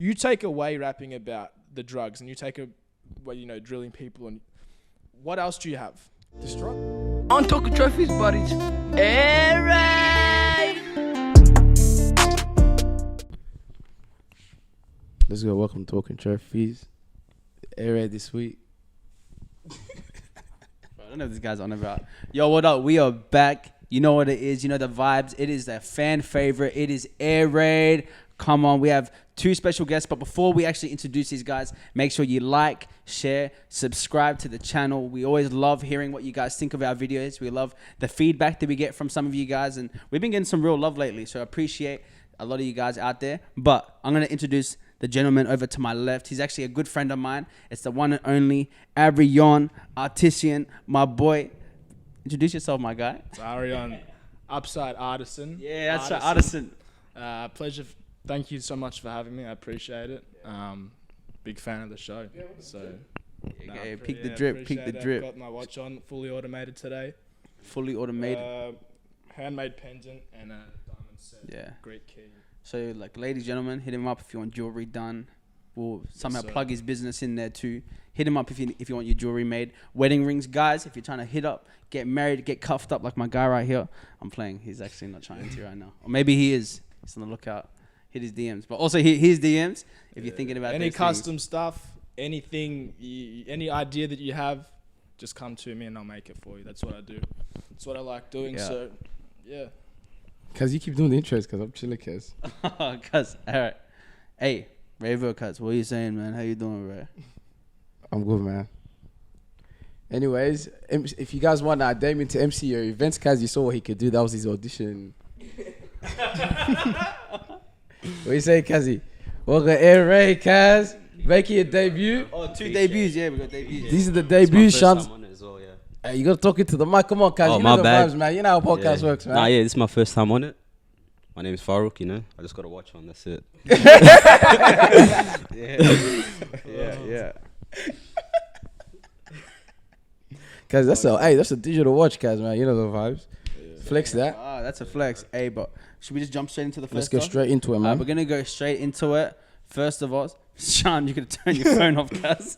You take away rapping about the drugs and you take away, you know, drilling people, and what else do you have? The struggle. On Talking Trophies, buddies. Alright. Let's go. Welcome to Talking Trophies. Arion this week. I don't know what this guy's on about. Yo, what up? We are back. You know what it is. You know the vibes. It is a fan favorite. It is Air Raid. Come on. We have two special guests. But before we actually introduce these guys, make sure you like, share, subscribe to the channel. We always love hearing what you guys think of our videos. We love the feedback that we get from some of you guys. And we've been getting some real love lately. So I appreciate a lot of you guys out there. But I'm going to introduce the gentleman over to my left. He's actually a good friend of mine. It's the one and only Arion, artisan, my boy. Introduce yourself, my guy. It's Arion, upside artisan. Yeah, that's right, artisan. Pleasure. Thank you so much for having me. I appreciate it. Big fan of the show. So, Peek the drip, peek the drip. Got my watch on, fully automated today. Fully automated. Handmade pendant and a diamond set. Yeah. Great key. So, like, ladies, gentlemen, hit him up if you want jewelry done. We'll somehow plug his business in there too. Hit him up if you want your jewelry made. Wedding rings, guys, if you're trying to hit up, get married, get cuffed up like my guy right here. I'm playing. He's actually not trying to right now. Or maybe he is. He's on the lookout. Hit his DMs. But also hit his DMs if you're thinking about any those custom things. stuff, anything, any idea that you have, just come to me and I'll make it for you. That's what I do. That's what I like doing. Yeah. So, yeah. Cuz you keep doing the intros, cuz I'm chilling, cuz. Cuz, alright. Hey, Ravo Cuz, what are you saying, man? How you doing, bro? I'm good, man. Anyways, if you guys want Damien to MC your events, cuz you saw what he could do. That was his audition. What you say, Kazi? Welcome, Air Ray, cuz. Making your debut. Oh, two debuts, yeah, we got debuts. These are the debuts, Shans. Well, yeah. Hey, you gotta talk into the mic. Come on, cuz. Oh, you my know the bad. vibes, man. You know how podcast works, man. Nah, yeah, this is my first time on it. My name is Faroug, you know. I just got a watch on, that's it. Yeah. Cuz that's a digital watch, cuz, man. You know the vibes. Flex that. Ah, that's a flex. Hey, but should we just jump straight into the first Let's go one? straight into it, man. We're gonna go straight into it. First of all, Sean, you gotta turn your phone off, cuz.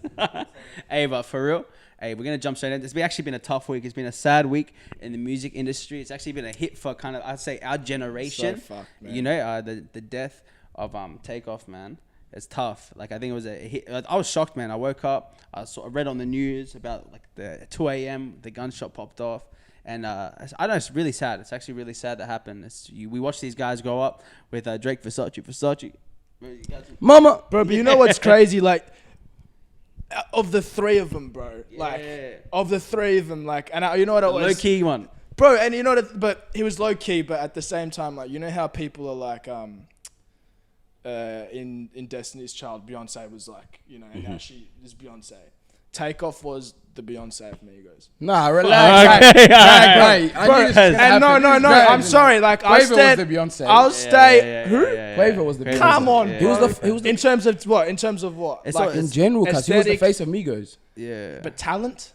Hey, but for real, hey, we're gonna jump straight in. It's actually been a tough week. It's been a sad week in the music industry. It's actually been a hit for kind of, I'd say, our generation. So fucked, man. You know, the death of Takeoff, man. It's tough. Like, I think it was a hit. I was shocked, man. I woke up. I read on the news about like the 2 a.m. the gunshot popped off. And I know it's really sad. It's actually really sad that happened. We watch these guys grow up with Drake, Versace. Mama. Bro, but you know what's crazy? Like, of the three of them, bro. Like, of the three of them, like, and you know what it was? Low key one. Bro, and you know what? But he was low key, but at the same time, like, you know how people are like, in Destiny's Child, Beyonce was like, you know, and now she is Beyonce. Takeoff was the Beyonce of Migos. Nah, relax. Okay, Right. I Bro, knew this was gonna and happen. no, I'm sorry. Like, Quavo was the Beyonce. I'll stay. Who? Quavo was the Beyonce. Come on, He was the In terms of what? In terms of what? It's Like, all- in general, cuz he was the aesthetic, face of Migos. Yeah. but talent.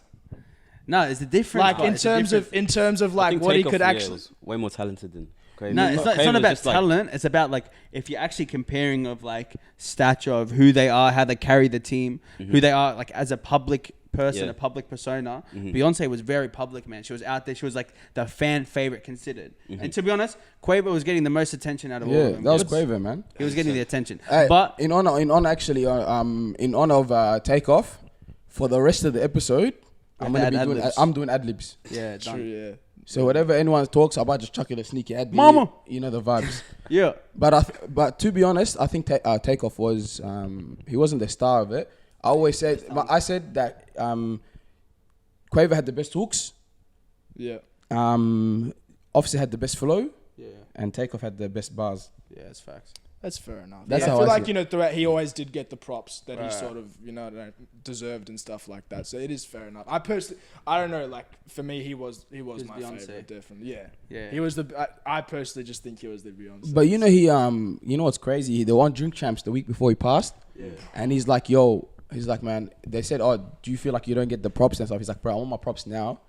No, it's the difference. Like, bro. in It's the terms difference. of I like think what he Takeoff, could yeah, actually. was way more talented than Quavo. No, it's not Quavo about was just talent. It's about like if you're actually comparing of like stature of who they are, how they carry the team, who they are like as a public person, Yeah. a public persona. Beyonce was very public, man. She was out there. She was like the fan favorite considered. And to be honest, Quavo was getting the most attention out of all Yeah, of them. that was Quavo, man. He was getting the attention. Hey, But in honor, actually, in honor of Takeoff, for the rest of the episode, I'm doing ad libs. yeah, True, done. yeah. So whatever anyone talks, I might just chuck it a sneaky ad. Mama. You know the vibes. Yeah. But to be honest, I think Takeoff was he wasn't the star of it. I said that Quavo had the best hooks. Yeah. Officer had the best flow, Yeah. and Takeoff had the best bars. Yeah, it's facts. That's fair enough. That's I how feel I like, see you know, throughout he always did get the props that he Right. sort of, you know, deserved and stuff like that. So it is fair enough. I don't know, like, for me, he was my Beyonce. favorite, definitely. Yeah. Yeah. He was I personally just think he was the Beyonce. But you know you know what's crazy? They won Drink Champs the week before he passed, and he's like, man. They said, oh, do you feel like you don't get the props and stuff? He's like, bro, I want my props now.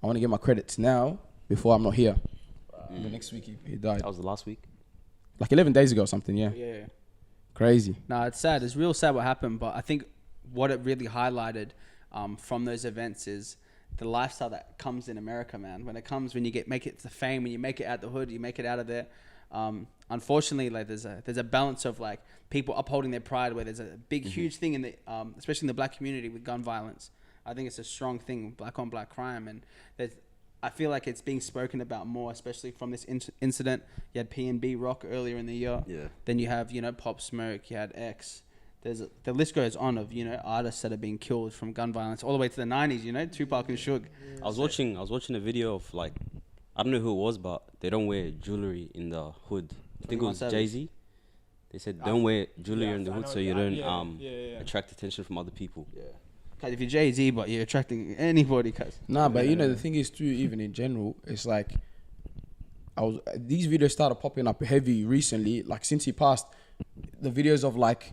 I want to get my credits now before I'm not here. The next week he died. That was the last week. Like 11 days ago or something, yeah. Yeah. Crazy. No, it's sad. It's real sad what happened. But I think what it really highlighted from those events is the lifestyle that comes in America, man. When you make it to fame, when you make it out the hood, you make it out of there. Unfortunately, like there's a balance of like people upholding their pride, where there's a big, huge thing in the, especially in the black community with gun violence. I think it's a strong thing, black on black crime, and I feel like it's being spoken about more, especially from this incident. You had P&B Rock earlier in the year. Yeah. Then you have, Pop Smoke. You had X. The list goes on of, artists that are being killed from gun violence all the way to the 90s, Tupac and Suge. I was watching a video of like, I don't know who it was, but they don't wear jewelry in the hood. I think it was Jay-Z. They said don't wear jewelry in the hood so you don't attract attention from other people. Yeah. Cause if you're Jay-Z, but you're attracting anybody, cause Nah, but the thing is too, even in general, it's like these videos started popping up heavy recently. Like since he passed, the videos of like,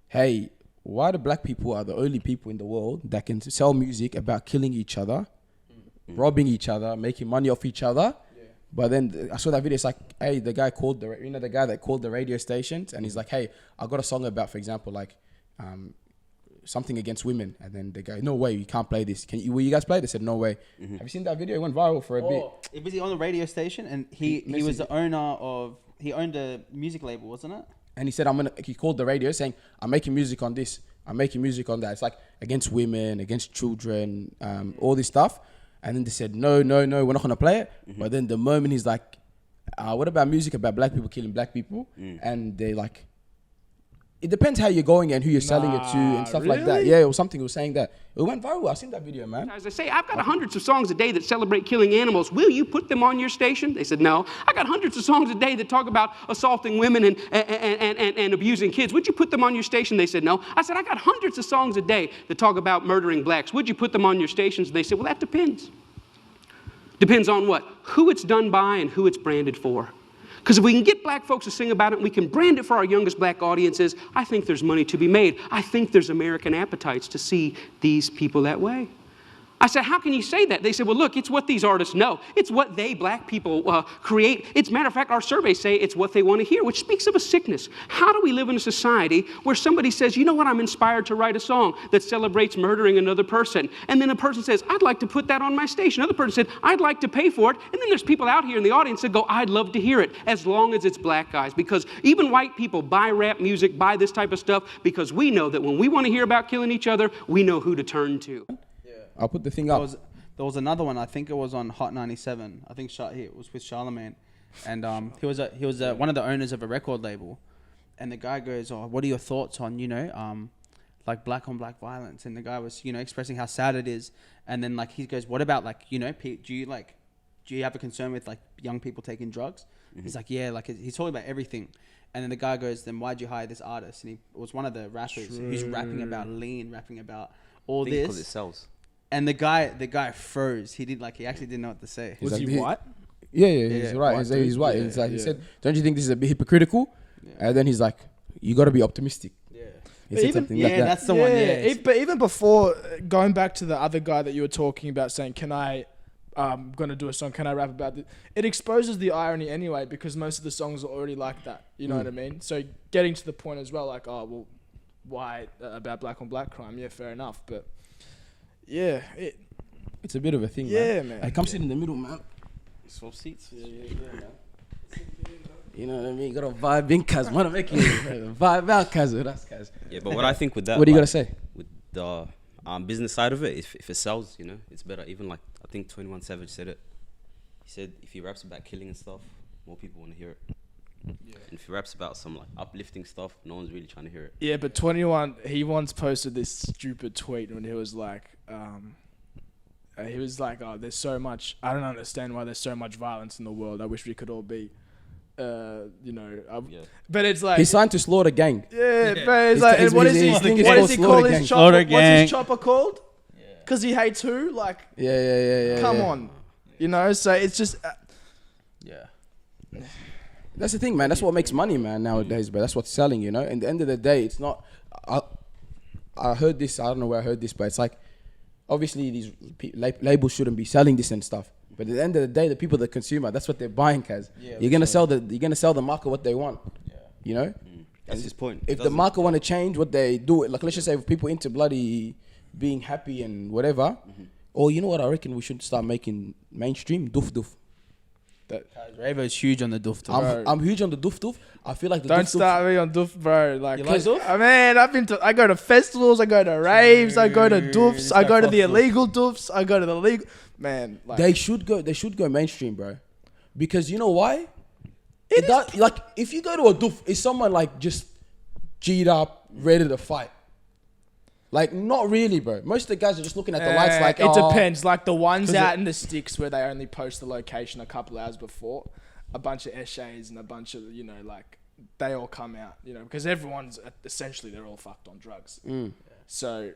hey, why the black people are the only people in the world that can sell music about killing each other, robbing each other, making money off each other. Yeah. But then I saw that video. It's like, hey, the guy that called the radio stations, and he's like, hey, I got a song about, for example, like, something against women, and then the guy, no way, you can't play this. Will you guys play? They said no way. Have you seen that video? It went viral for a bit. It was on the radio station, and he was the owner he owned a music label, wasn't it? And he said, he called the radio saying, I'm making music on this, I'm making music on that. It's like against women, against children, all this stuff. And then they said, no, we're not gonna play it. But then the moment he's like, what about music about black people killing black people? And they like, it depends how you're going and who you're selling it to and stuff like that. Yeah, or something was saying that. It went viral. I've seen that video, man. As I say, I've got hundreds of songs a day that celebrate killing animals. Will you put them on your station? They said, no. I got hundreds of songs a day that talk about assaulting women and abusing kids. Would you put them on your station? They said, no. I said, I got hundreds of songs a day that talk about murdering blacks. Would you put them on your stations? They said, well, that depends. Depends on what? Who it's done by and who it's branded for. Because if we can get black folks to sing about it and we can brand it for our youngest black audiences, I think there's money to be made. I think there's American appetites to see these people that way. I said, how can you say that? They said, well, look, it's what these artists know. It's what they, black people, create. It's, matter of fact, our surveys say it's what they want to hear, which speaks of a sickness. How do we live in a society where somebody says, you know what, I'm inspired to write a song that celebrates murdering another person. And then a person says, I'd like to put that on my station. Another person said, I'd like to pay for it. And then there's people out here in the audience that go, I'd love to hear it, as long as it's black guys. Because even white people buy rap music, buy this type of stuff, because we know that when we want to hear about killing each other, we know who to turn to. I'll put the thing up. There was another one. I think it was on Hot 97. I think it was with Charlemagne, and he was one of the owners of a record label. And the guy goes, "Oh, what are your thoughts on like black on black violence?" And the guy was expressing how sad it is. And then like he goes, "What about like do you have a concern with like young people taking drugs?" He's like, "Yeah." Like he's talking about everything. And then the guy goes, "Then why'd you hire this artist?" And he was one of the rappers who's rapping about lean, rapping about all this. Because it sells. And the guy froze. He actually didn't know what to say. Was he white? Yeah, he's right. He's white. It's like he said, "Don't you think this is a bit hypocritical?" Yeah. And then he's like, "You got to be optimistic." Yeah. He said something like that. That's the one. Yeah. But even before going back to the other guy that you were talking about, saying, "Can I? I'm gonna do a song. Can I rap about this?" It exposes the irony anyway, because most of the songs are already like that. You know what I mean? So getting to the point as well, like, oh well, why about black on black crime? Yeah, fair enough, but. Yeah, it's a bit of a thing, man. Hey, come sit in the middle, man. Swap seats. Yeah, man. You know what I mean? You got to vibe in, cuz. Want to make you vibe out, cuz. That's cuz. Yeah, but what I think with that... What do you got to say? With the business side of it, if it sells, it's better. Even like, I think 21 Savage said it. He said if he raps about killing and stuff, more people want to hear it. Yeah. And if he raps about some like uplifting stuff, no one's really trying to hear it. Yeah, but 21, he once posted this stupid tweet when he was like, oh, there's so much, I don't understand why there's so much violence in the world. I wish we could all be, But it's like... He signed to Slaughter Gang. Yeah, but it's like, what does he call his chopper? What's his chopper called? Because he hates who? Like... Yeah. Come on. So it's just... yeah. That's the thing, man. That's what makes money, man, nowadays. But that's what's selling, And at the end of the day, it's not... I heard this. I don't know where I heard this, but it's like... Obviously, these labels shouldn't be selling this and stuff. But at the end of the day, the people, the consumer, that's what they're buying, cuz. You're gonna sell the market what they want. Yeah. That's his point. If the market want to change what they do, like let's just say if people into bloody being happy and whatever, or you know what I reckon we should start making mainstream doof. Ravo is huge on the doof. I'm huge on the doof. I feel like the Don't doof start me on doof, bro. Like, You like doof? I go to festivals, I go to raves, I go to doofs, This I guy go to the fucks doof. illegal doofs, I go to the legal. Man, like, They should go mainstream, bro. Because you know why? It does, like if you go to a doof, it's someone like just G'd up, ready to fight. Like not really, bro. Most of the guys are just looking at the lights like it depends. Like the ones 'Cause out it- in the sticks where they only post the location a couple hours before, a bunch of essays and a bunch of, you know, like they all come out, you know, because everyone's essentially they're all fucked on drugs. So,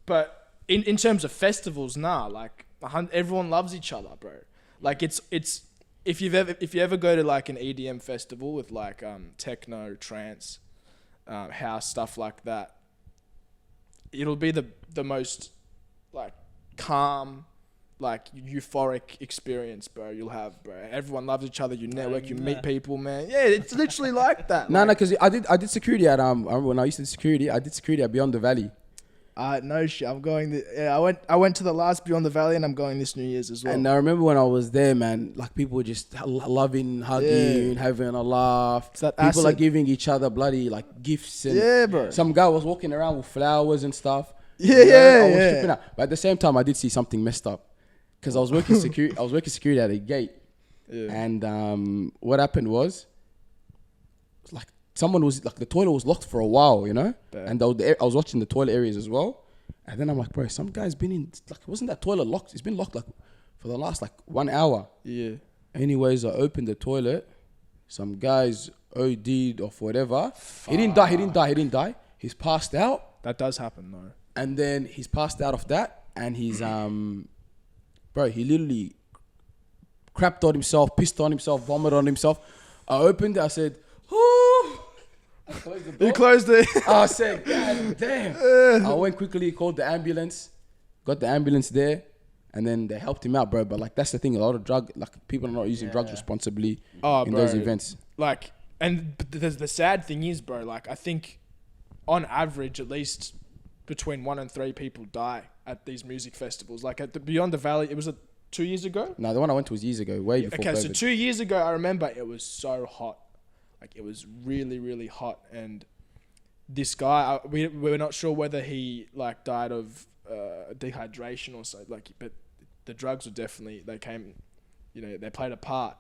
but in terms of festivals, like everyone loves each other, bro. Like it's if you ever go to like an EDM festival with like techno, trance, house, stuff like that, it'll be the most like calm, like euphoric experience, bro. You'll have, bro. Everyone loves each other. You network, you meet people, man. Yeah, it's literally like that. No, because I did security at I remember when I used to do security. I did security at Beyond the Valley. No shit. I'm going. I went to the last Beyond the Valley, and I'm going this New Year's as well. And I remember when I was there, man, like people were just loving, hugging, having a laugh. It's that People are acid. giving each other bloody like gifts. And Yeah, bro. Some guy was walking around with flowers and stuff. Yeah, You know, I was yeah. tripping out. But at the same time, I did see something messed up because I was working security. I was working security at a gate, and what happened was, like someone was like the toilet was locked for a while, you know, and I was watching the toilet areas as well. And then I'm like, bro, some guy's been in, like, wasn't that toilet locked? It's been locked, like, for the last, like, 1 hour. Yeah. Anyways, I opened the toilet. Some guy's OD'd off whatever. He didn't die. He's passed out. That does happen, though. And then he's passed out of that. And he's, bro, he literally crapped on himself, pissed on himself, vomited on himself. I opened it. I said, oh. I closed the door. You closed it. I said, God damn. I went quickly, called the ambulance, got the ambulance there, and then they helped him out, bro. But like that's the thing, a lot of people are not using drugs responsibly in those events. Like, and the sad thing is, bro, like I think on average, at least between 1 and 3 people die at these music festivals. Like at the Beyond the Valley, it was 2 years ago? No, the one I went to was years ago, way before Okay, COVID. so 2 years ago, I remember it was so hot. Like it was really, really hot, and this guy, we were not sure whether he like died of dehydration or so. Like, but the drugs were definitely they played a part,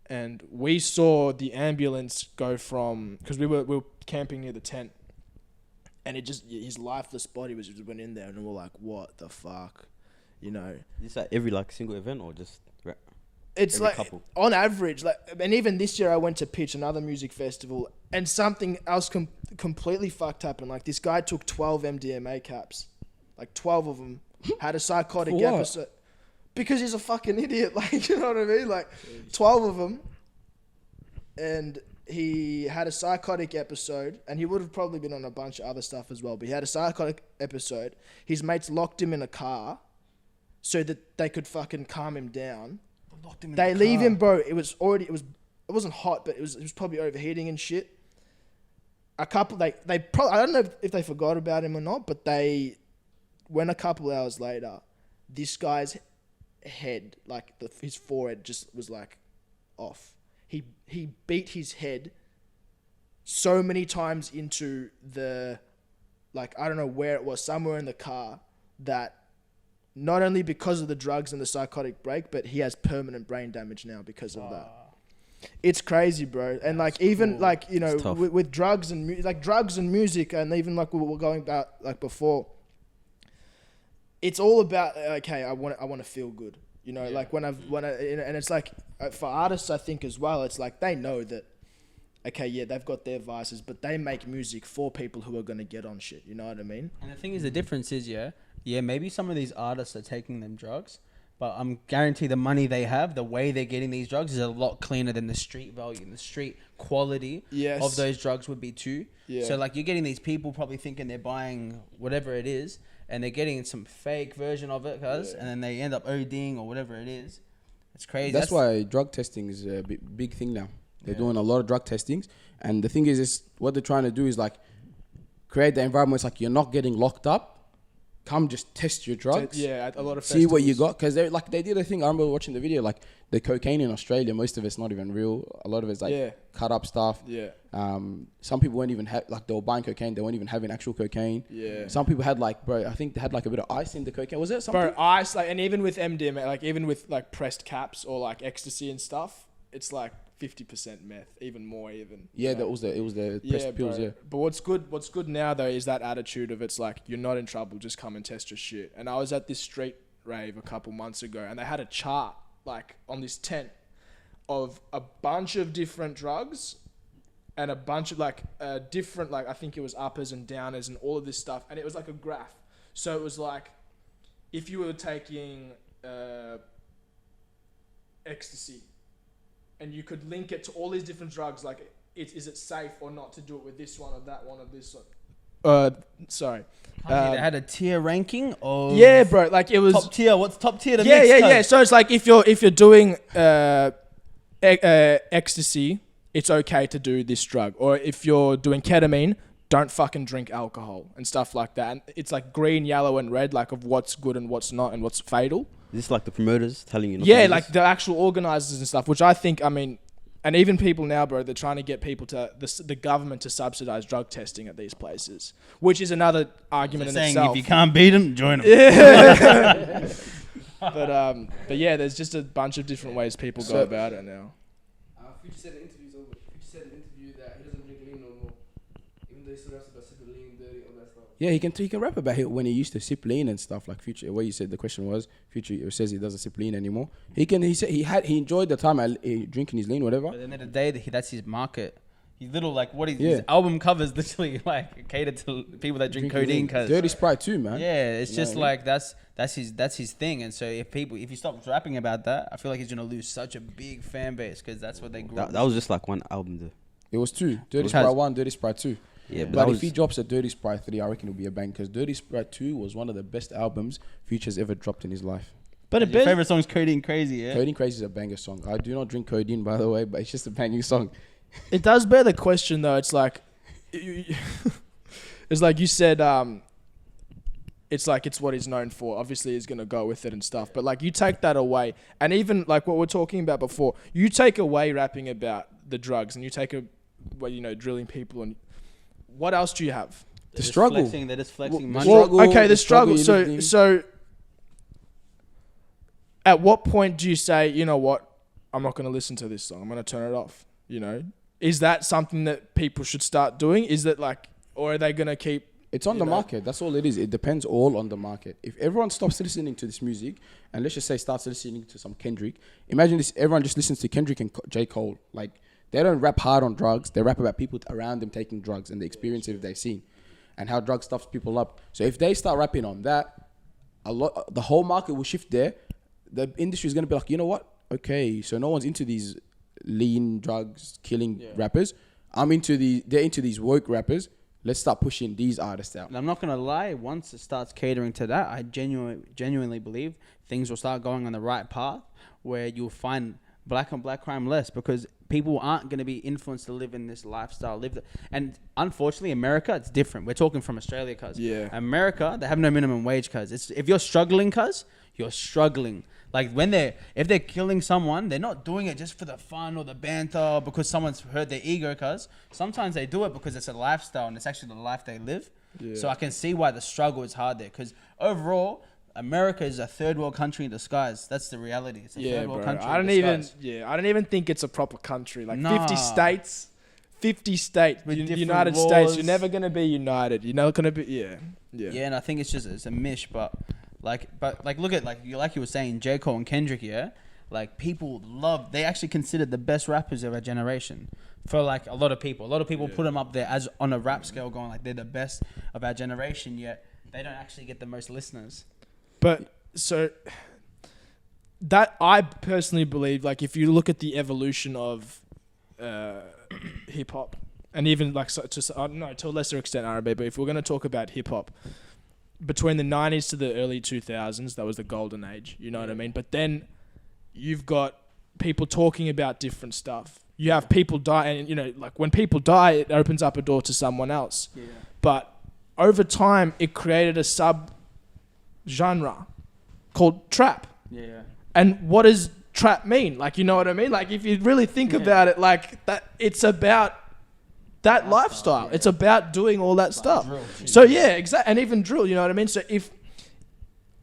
and we saw the ambulance go from because we were camping near the tent, and it just his lifeless body was just went in there, and we were like, what the fuck, you know? Is that every like single event or just? It's Every like couple. on average, like, and even this year I went to pitch another music festival, and something else completely fucked happened. Like this guy took 12 MDMA caps, like 12 of them, had a psychotic For what? episode, because he's a fucking idiot. Like, you know what I mean? Like 12 of them, and he had a psychotic episode, and he would have probably been on a bunch of other stuff as well. But he had a psychotic episode. His mates locked him in a car, so that they could fucking calm him down. They leave him, bro. It wasn't hot, but it was probably overheating and shit. A couple, they probably, I don't know if they forgot about him or not, but they went a couple hours later. This guy's head, like his forehead, just was like off. He beat his head so many times into the, like I don't know where it was, somewhere in the car, that. Not only because of the drugs and the psychotic break, but he has permanent brain damage now because of that. It's crazy, bro. And like even like, you know, with drugs and music, and even like we were going about like before, it's all about okay, I want to feel good, you know, like when and it's like for artists, I think as well, it's like they know that okay, yeah, they've got their vices, but they make music for people who are gonna get on shit. You know what I mean? And the thing is, the difference is, maybe some of these artists are taking them drugs, but I'm guarantee the money they have, the way they're getting these drugs is a lot cleaner than the street value and the street quality of those drugs would be too. Yeah. So like you're getting these people probably thinking they're buying whatever it is, and they're getting some fake version of it, and then they end up ODing or whatever it is. It's crazy. That's why drug testing is a big thing now. They're doing a lot of drug testings. And the thing is what they're trying to do is like create the environment. It's like you're not getting locked up. Come just test your drugs. Yeah, at a lot of see what you festivals. got. Because they did a thing. I remember watching the video, like the cocaine in Australia, most of it's not even real. A lot of it's like cut up stuff. Yeah. Some people weren't even like they were buying cocaine. They weren't even having actual cocaine. Yeah. Some people had like, bro, I think they had like a bit of ice in the cocaine. Was it something? Bro, ice, like, and even with MDMA, like even with like pressed caps or like ecstasy and stuff, it's like 50% meth, even more even. Yeah, you know? it was the pressed pills. Bro. Yeah. But what's good now though is that attitude of it's like you're not in trouble, just come and test your shit. And I was at this street rave a couple months ago, and they had a chart like on this tent of a bunch of different drugs and a bunch of like different, like I think it was uppers and downers and all of this stuff, and it was like a graph. So it was like if you were taking ecstasy, and you could link it to all these different drugs, like is it safe or not to do it with this one or that one or this one? Sorry. They had a tier ranking of Yeah, bro. Like it was top tier. What's top tier? The yeah, mix yeah, code? yeah. So it's like if you're doing ecstasy, it's okay to do this drug, or if you're doing ketamine, don't fucking drink alcohol and stuff like that. And it's like green, yellow, and red, like of what's good and what's not and what's fatal. Is this like the promoters telling you? Not to Yeah, do like this? the actual organizers and stuff, which I think, I mean, and even people now, bro, they're trying to get people to the government to subsidize drug testing at these places, which is another argument in saying itself. if you can't beat them, join them. But yeah, there's just a bunch of different ways people go about it now. Future said in interviews over. Future said in an interview that he doesn't drink lean no more, even though he still raps about sipping lean, dirty, all that stuff. Yeah, he can rap about it when he used to sip lean and stuff like Future. What you said, the question was Future says he doesn't sip lean anymore. He said he enjoyed the time drinking his lean, whatever. But at the end of the day, that's his market. He's little like his album covers literally like catered to people that drink codeine. Cause Dirty Sprite too, man. yeah, it's just like that's his thing. And so if he stops rapping about that, I feel like he's gonna lose such a big fan base because that's what they grew up. That was just like one album though. It was two. Dirty It Sprite has- 1, Dirty Sprite 2. Yeah, But that if he was- drops a Dirty Sprite 3, I reckon it'll be a bang because Dirty Sprite 2 was one of the best albums Future's ever dropped in his life. But Your favorite song's Codeine Crazy, yeah? Codeine Crazy is a banger song. I do not drink codeine, by the way, but it's just a banging song. It does bear the question though. It's like, it's like you said. It's like it's what he's known for. Obviously, he's gonna go with it and stuff. But like you take that away, and even like what we're talking about before, you take away rapping about the drugs, and you take drilling people, and what else do you have? The struggle. They're just flexing money. struggle, Okay, the the struggle. struggle, So, at what point do you say, you know what, I'm not going to listen to this song. I'm going to turn it off. You know, is that something that people should start doing? Is that like, or are they going to keep? It's on the market. That's all it is. It depends all on the market. If everyone stops listening to this music, and let's just say starts listening to some Kendrick, imagine this: everyone just listens to Kendrick and J. Cole. Like they don't rap hard on drugs. They rap about people around them taking drugs and the experiences they've seen, and how drugs stuffs people up. So if they start rapping on that, the whole market will shift there. The industry is gonna be like, you know what? Okay, so no one's into these lean drugs killing rappers. They're into these woke rappers. Let's start pushing these artists out. And I'm not gonna lie. Once it starts catering to that, I genuinely believe things will start going on the right path, where you'll find black on black crime less because people aren't gonna be influenced to live in this lifestyle. And unfortunately, America, it's different. We're talking from Australia, cuz. Yeah. America, they have no minimum wage, cuz. If you're struggling, cuz, you're struggling. Like if they're killing someone, they're not doing it just for the fun or the banter or because someone's hurt their ego, cuz. Sometimes they do it because it's a lifestyle and it's actually the life they live. Yeah. So I can see why the struggle is hard there. Because overall, America is a third world country in disguise. That's the reality. It's a third world country. I don't even think it's a proper country. Like 50 states. With United laws. States. You're never gonna be united. You're not gonna be. Yeah. And I think it's a mish, but look at you were saying, J. Cole and Kendrick, yeah, like they actually considered the best rappers of our generation for like a lot of people. A lot of people put them up there as on a rap scale, going like they're the best of our generation, yet they don't actually get the most listeners. But so that I personally believe, like if you look at the evolution of hip hop, and even like to a lesser extent R&B, but if we're going to talk about hip hop, between the 90s to the early 2000s, that was the golden age, you know what I mean? But then you've got people talking about different stuff. you have people die, and you know, like when people die, it opens up a door to someone else. Yeah. But over time, it created a sub genre called trap. Yeah. And what does trap mean? Like, you know what I mean? Like, if you really think about it, like that, it's about that lifestyle. It's about doing all that stuff. drill, So yeah, exactly. And even drill, you know what I mean? So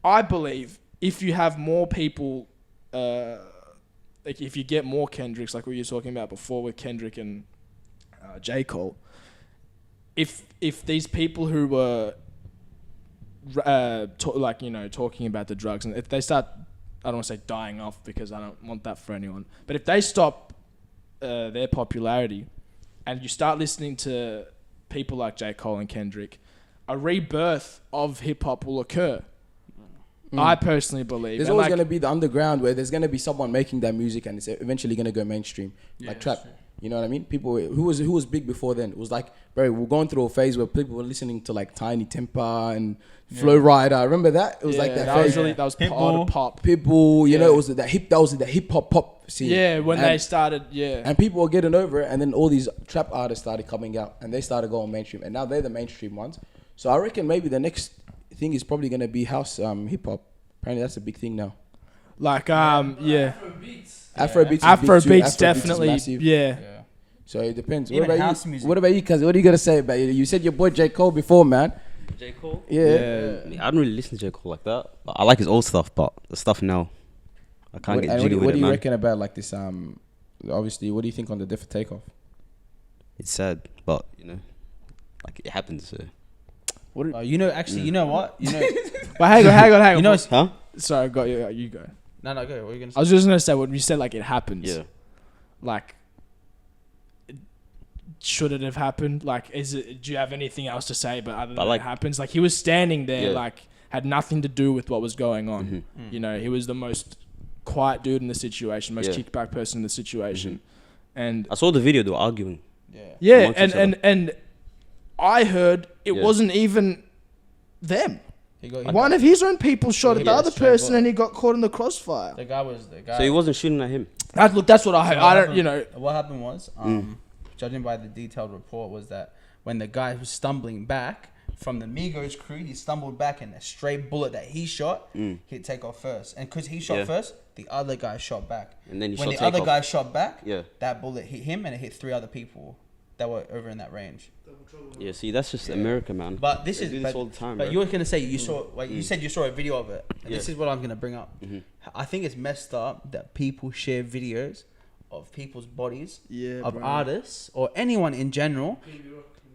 I believe if you have more people, like if you get more Kendricks, like what you were talking about before with Kendrick and J. Cole, if these people who were like, you know, talking about the drugs, and if they start, I don't want to say dying off because I don't want that for anyone, but if they stop their popularity and you start listening to people like J. Cole and Kendrick, a rebirth of hip hop will occur. I personally believe. There's always going to be the underground where there's going to be someone making that music and it's eventually going to go mainstream. Like trap. You know what I mean? People who was big before then. It was like, bro, we're going through a phase where people were listening to like Tiny Temper and Flow Rider. Remember that? It was like that phase. That was part of pop. Pitbull, you know, it was that was the hip hop pop scene. Yeah, when they started, And people were getting over it, and then all these trap artists started coming out and they started going mainstream, and now they're the mainstream ones. So I reckon maybe the next thing is probably going to be house hip hop. Apparently that's a big thing now. Like, Afrobeats definitely, massive. yeah. So it depends. Even What about house you? music. What about you? Cause what are you gonna say about it? You said your boy J. Cole before, man. J. Cole? Yeah. I don't really listen to J. Cole like that. I like his old stuff, but the stuff now, I can't get jiggy with what it, do you man. reckon about like this? Obviously, what do you think on the death of Takeoff? It's sad, but you know, like it happens. So. You know, actually, you know what? You know, But hang on. you know, Huh? Sorry, got you. You go. no, go. What are you gonna say? I was just gonna say when you said like it happens. Yeah. Like, should it have happened? Like, do you have anything else to say? But other than like- it happens, like he was standing there, Yeah. like had nothing to do with what was going on. You know, he was the most quiet dude in the situation, most kickback person in the situation, and I saw the video. They were arguing. yeah, amongst each other. and I heard it Yeah. wasn't even them. He got- One of his own people shot at the Yeah, other straight person, bullet. and he got caught in the crossfire. The guy was the guy. So he wasn't shooting at him. That's what I heard. What I don't, happened- you know. What happened was, judging by the detailed report, was that when the guy was stumbling back from the Migos crew, he stumbled back and a stray bullet that he shot hit Takeoff first. And because he shot Yeah. first, the other guy shot back. And then he when shot the other Takeoff. guy shot back, Yeah. that bullet hit him and it hit 3 other people that were over in that range. Yeah, see, that's just America, man. But this They is do this all the time, But bro. you were gonna say you saw. Like you said, you saw a video of it. And this Yeah. is what I'm gonna bring up. I think it's messed up that people share videos of people's bodies of artists or anyone in general.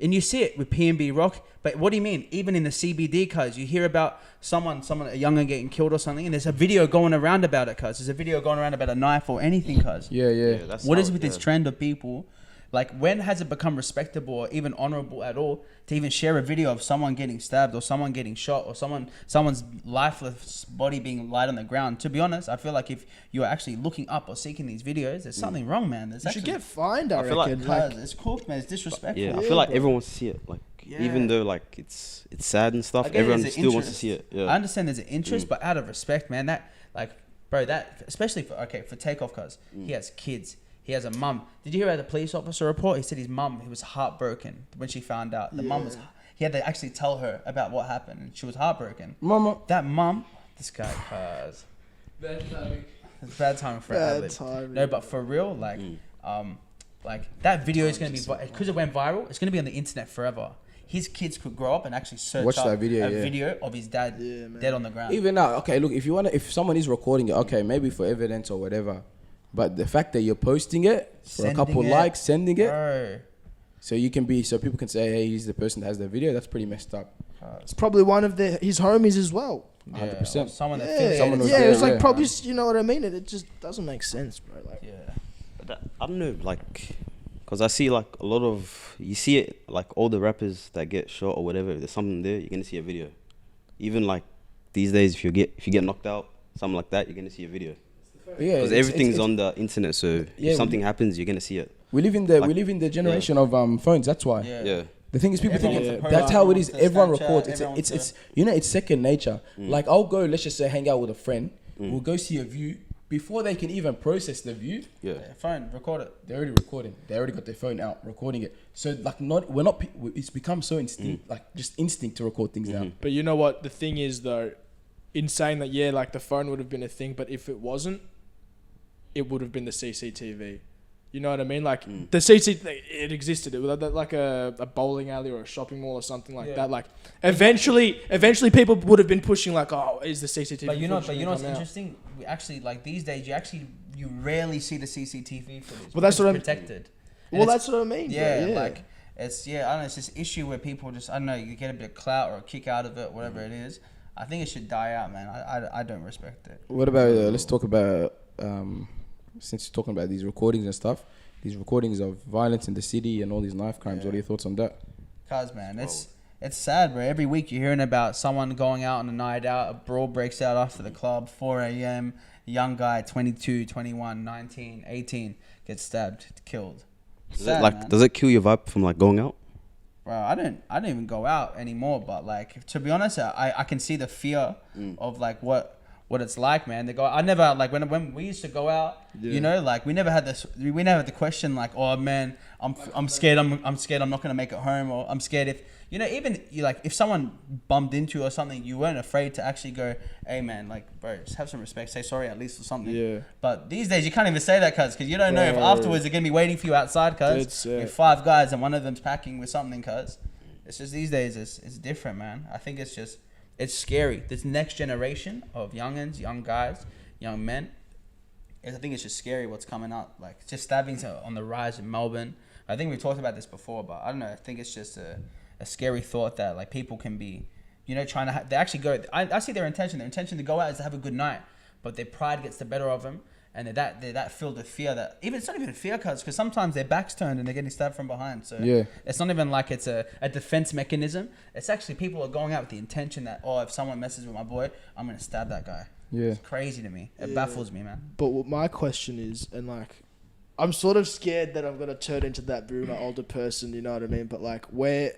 And you see it with P&B Rock. But what do you mean? Even in the CBD, cuz you hear about someone, a younger getting killed or something, and there's a video going around about it, cuz there's a video going around about a knife or anything, cuz. Yeah. that's What how is it- with this trend of people? Like, when has it become respectable or even honorable at all to even share a video of someone getting stabbed or someone getting shot or someone's lifeless body being laid on the ground? To be honest, I feel like if you're actually looking up or seeking these videos, there's something wrong, man. There's You should actually, get fined, I feel like- reckon. cuz it's cooked, man. It's disrespectful. Yeah, I feel like everyone wants to see it. Like, Yeah. even though like it's sad and stuff, I get everyone there's an still wants to interest. see it. Yeah. I understand there's an interest, but out of respect, man, that like, bro, that especially for Takeoff, cuz he has kids. He has a mum. Did you hear about the police officer report? He said his mum, he was heartbroken when she found out. The mum was, he had to actually tell her about what happened, and she was heartbroken. Mama. That mum, this guy, cuz. It's bad timing for Ad-lib. No, but for real, like, that video is gonna be because it went viral. It's gonna be on the internet forever. His kids could grow up and actually search Watch up that video, a yeah. video of his dad dead on the ground. Even now, okay, look, if someone is recording it, okay, maybe for evidence or whatever, but the fact that you're posting it for Sending a couple it, likes, sending it, Bro. so people can say, hey, he's the person that has the video. That's pretty messed up. It's probably one of his homies as well. 100%. Or someone that Yeah, affiliated Someone was yeah, there, it was like yeah. probably, you know what I mean? It just doesn't make sense, bro. Like, Yeah. But I don't know, like, because I see like a lot of, you see it like all the rappers that get shot or whatever. If there's something there, you're gonna see a video. Even like these days, if you get knocked out, something like that, you're gonna see a video. Yeah, Because everything's on the internet, so Yeah, if something happens, you're gonna see it. We live in the generation of phones. That's why. Yeah. The thing is, people Everyone's think a that's how it is. post, Everyone Snapchat, records. everyone's It's you know, it's second nature. Like I'll go, let's just say, hang out with a friend. We'll go see a view, before they can even process the view, Yeah. Phone, record it. they're already recording. They already got their phone out recording it. So like it's become so instinct, like just instinct to record things now. But you know what? The thing is though, in saying that, yeah, like the phone would have been a thing, but if it wasn't, it would have been the CCTV. You know what I mean? Like the CCTV, it existed. It was like a bowling alley or a shopping mall or something like that. Like eventually people would have been pushing like, oh, is the CCTV? But you know footage what's come out? interesting? We actually, like these days, you rarely see the CCTV footage. Well, that's because what it's protected. And Well, it's- that's what I mean. Yeah, bro, like I don't know, it's this issue where people just, I don't know, you get a bit of clout or a kick out of it, whatever it is. I think it should die out, man. I don't respect it. What about let's talk about since you're talking about these recordings and stuff, these recordings of violence in the city and all these knife crimes. What are your thoughts on that? Cause man, it's sad, bro. Every week you're hearing about someone going out on a night out, a brawl breaks out after the club, 4 a.m. Young guy, 22, 21, 19, 18, gets stabbed, killed. Sad, man. Does it kill your vibe from like going out? Bro, I don't even go out anymore. But like, to be honest, I can see the fear of like what it's like, man. They go. I never like when we used to go out. You know, like we never had this. We never had the question like, oh man, I'm scared. I'm scared. I'm not gonna make it home, or I'm scared if you know. Even you like if someone bumped into you or something, you weren't afraid to actually go, hey man, like bro, just have some respect. Say sorry at least or something. Yeah. But these days you can't even say that, cuz you don't know if afterwards they're gonna be waiting for you outside, cuz with 5 guys and one of them's packing with something, cuz. It's just these days it's different, man. I think it's scary. This next generation of youngins, young guys, young men, I think it's just scary what's coming up. Like just stabbings are on the rise in Melbourne. I think we talked about this before, but I don't know. I think it's just a scary thought that like people can be, you know, trying to. They actually go. I see their intention. Their intention to go out is to have a good night, but their pride gets the better of them, and they're that filled with fear that even it's not even fear, because sometimes their back's turned and they're getting stabbed from behind. So it's not even like it's a defense mechanism. It's actually people are going out with the intention that, oh, if someone messes with my boy, I'm gonna stab that guy. Yeah, it's crazy to me. It baffles me, man. But what my question is, and like, I'm sort of scared that I'm gonna turn into that boomer older person. You know what I mean? But like, where